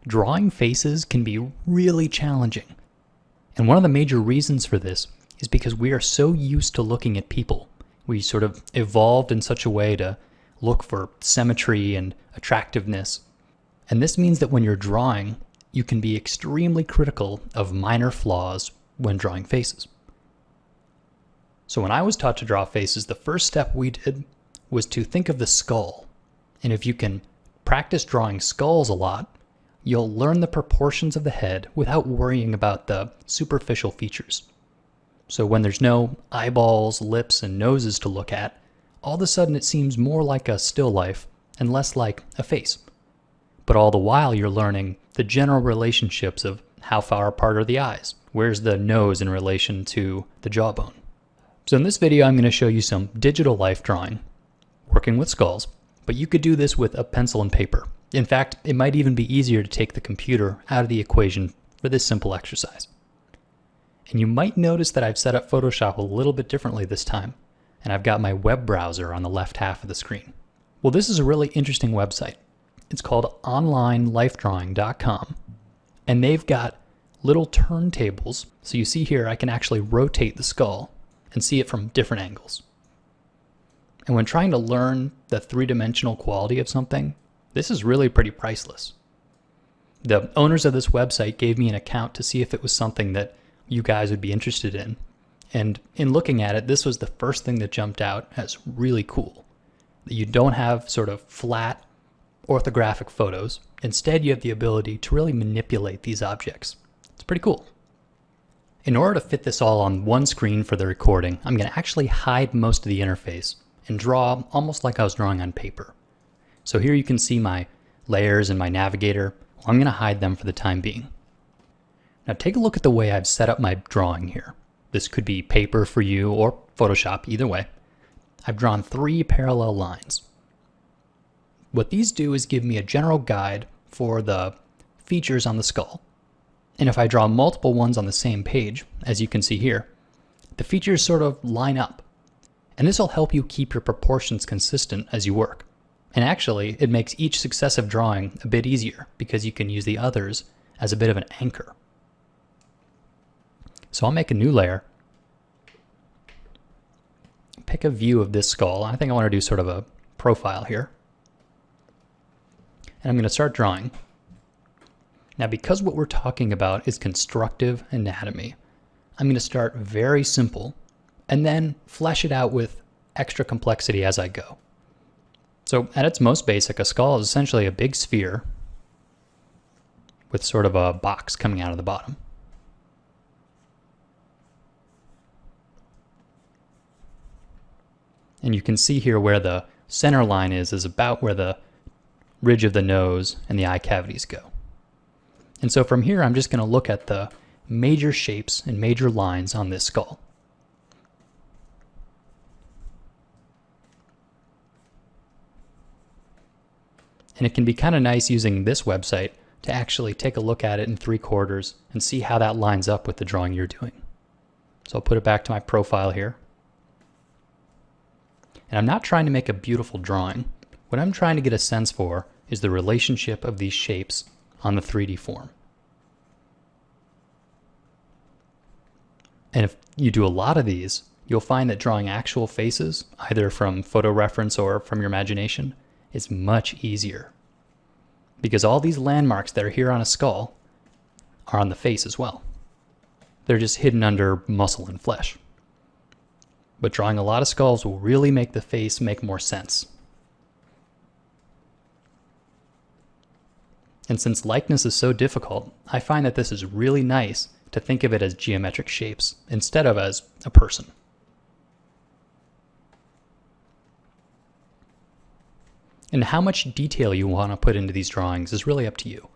drawing faces can be really challenging. And one of the major reasons for this is because we are so used to looking at people. We sort of evolved in such a way to look for symmetry and attractiveness. And this means that when you're drawing, you can be extremely critical of minor flaws when drawing faces. So when I was taught to draw faces, the first step we did was to think of the skull. And if you can practice drawing skulls a lot, you'll learn the proportions of the head without worrying about the superficial features. So when there's no eyeballs, lips, and noses to look at, all of a sudden it seems more like a still life and less like a face. But all the while you're learning the general relationships of how far apart are the eyes, where's the nose in relation to the jawbone. So in this video I'm going to show you some digital life drawing, working with skulls, but you could do this with a pencil and paper. In fact, it might even be easier to take the computer out of the equation for this simple exercise. And you might notice that I've set up Photoshop a little bit differently this time, and I've got my web browser on the left half of the screen. Well, this is a really interesting website. It's called onlinelifedrawing.com, and they've got little turntables. So you see here, I can actually rotate the skull and see it from different angles. And when trying to learn the three-dimensional quality of something, this is really pretty priceless. The owners of this website gave me an account to see if it was something that you guys would be interested in. And in looking at it, this was the first thing that jumped out as really cool. That you don't have sort of flat orthographic photos. Instead, you have the ability to really manipulate these objects. It's pretty cool. In order to fit this all on one screen for the recording, I'm going to actually hide most of the interface and draw almost like I was drawing on paper. So here you can see my layers and my navigator. Well, I'm going to hide them for the time being. Now take a look at the way I've set up my drawing here. This could be paper for you or Photoshop, either way. I've drawn 3 parallel lines. What these do is give me a general guide for the features on the skull. And if I draw multiple ones on the same page, as you can see here, the features sort of line up. And this will help you keep your proportions consistent as you work. And actually, it makes each successive drawing a bit easier because you can use the others as a bit of an anchor. So I'll make a new layer, pick a view of this skull. I think I want to do sort of a profile here. And I'm going to start drawing. Now, because what we're talking about is constructive anatomy, I'm going to start very simple and then flesh it out with extra complexity as I go. So at its most basic, a skull is essentially a big sphere with sort of a box coming out of the bottom. And you can see here where the center line is about where the ridge of the nose and the eye cavities go. And so from here, I'm just going to look at the major shapes and major lines on this skull. And it can be kind of nice using this website to actually take a look at it in 3/4 and see how that lines up with the drawing you're doing. So I'll put it back to my profile here. And I'm not trying to make a beautiful drawing. What I'm trying to get a sense for is the relationship of these shapes on the 3D form. And if you do a lot of these, you'll find that drawing actual faces, either from photo reference or from your imagination, is much easier. Because all these landmarks that are here on a skull are on the face as well. They're just hidden under muscle and flesh. But drawing a lot of skulls will really make the face make more sense. And since likeness is so difficult, I find that this is really nice to think of it as geometric shapes instead of as a person. And how much detail you want to put into these drawings is really up to you.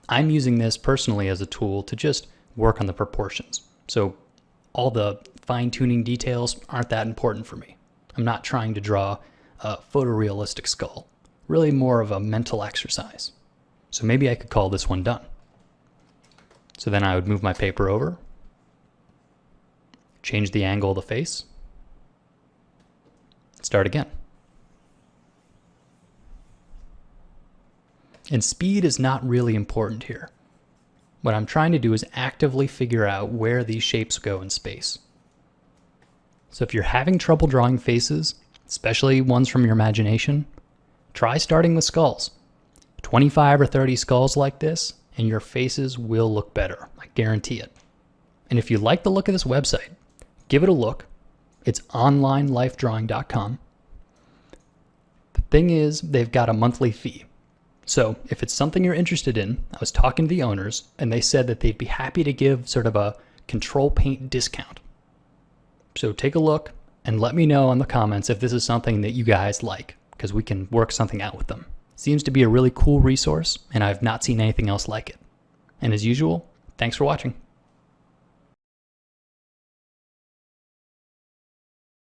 I'm using this personally as a tool to just work on the proportions. So all the fine-tuning details aren't that important for me. I'm not trying to draw a photorealistic skull. Really more of a mental exercise. So maybe I could call this one done. So then I would move my paper over, change the angle of the face, start again. And speed is not really important here. What I'm trying to do is actively figure out where these shapes go in space. So if you're having trouble drawing faces, especially ones from your imagination, try starting with skulls. 25 or 30 skulls like this, and your faces will look better. I guarantee it. And if you like the look of this website, give it a look. It's onlinelifedrawing.com. The thing is, they've got a monthly fee. So if it's something you're interested in, I was talking to the owners, and they said that they'd be happy to give sort of a Control Paint discount. So take a look and let me know in the comments if this is something that you guys like, because we can work something out with them. Seems to be a really cool resource, and I've not seen anything else like it. And as usual, thanks for watching.